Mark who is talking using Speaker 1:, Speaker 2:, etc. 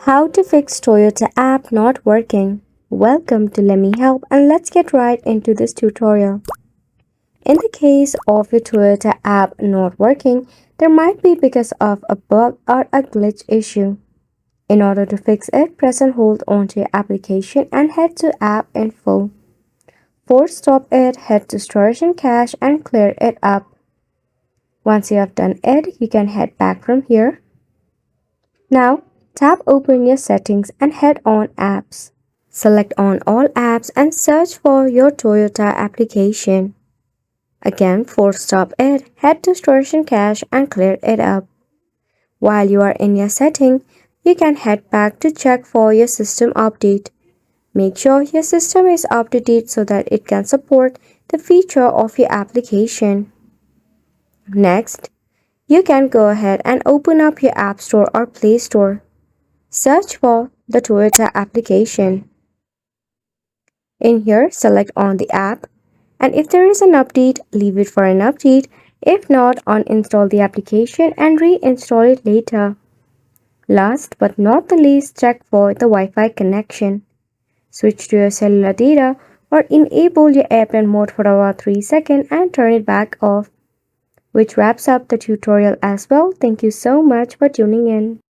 Speaker 1: How to fix Toyota app not working. Welcome to Lemme Help, and let's get right into this tutorial. In the case of your Toyota app not working, there might be because of a bug or a glitch issue. In order to fix it, press and hold onto your application and head to App Info. Force stop it, head to Storage and Cache and clear it up. Once you have done it, you can head back from here. Now, tap Open your settings and head on Apps. Select on all apps and search for your Toyota application. Again, force stop it, head to Storage and Cache and clear it up. While you are in your setting, you can head back to check for your system update. Make sure your system is up to date so that it can support the feature of your application. Next, you can go ahead and open up your App Store or Play Store. Search for the Toyota application. In here, select on the app, and if there is an update, leave it for an update. If not, uninstall the application and reinstall it later. Last but not the least, check for the Wi-Fi connection. Switch to your cellular data or enable your airplane mode for about 3 seconds and turn it back off. Which wraps up the tutorial as well. Thank you so much for tuning in.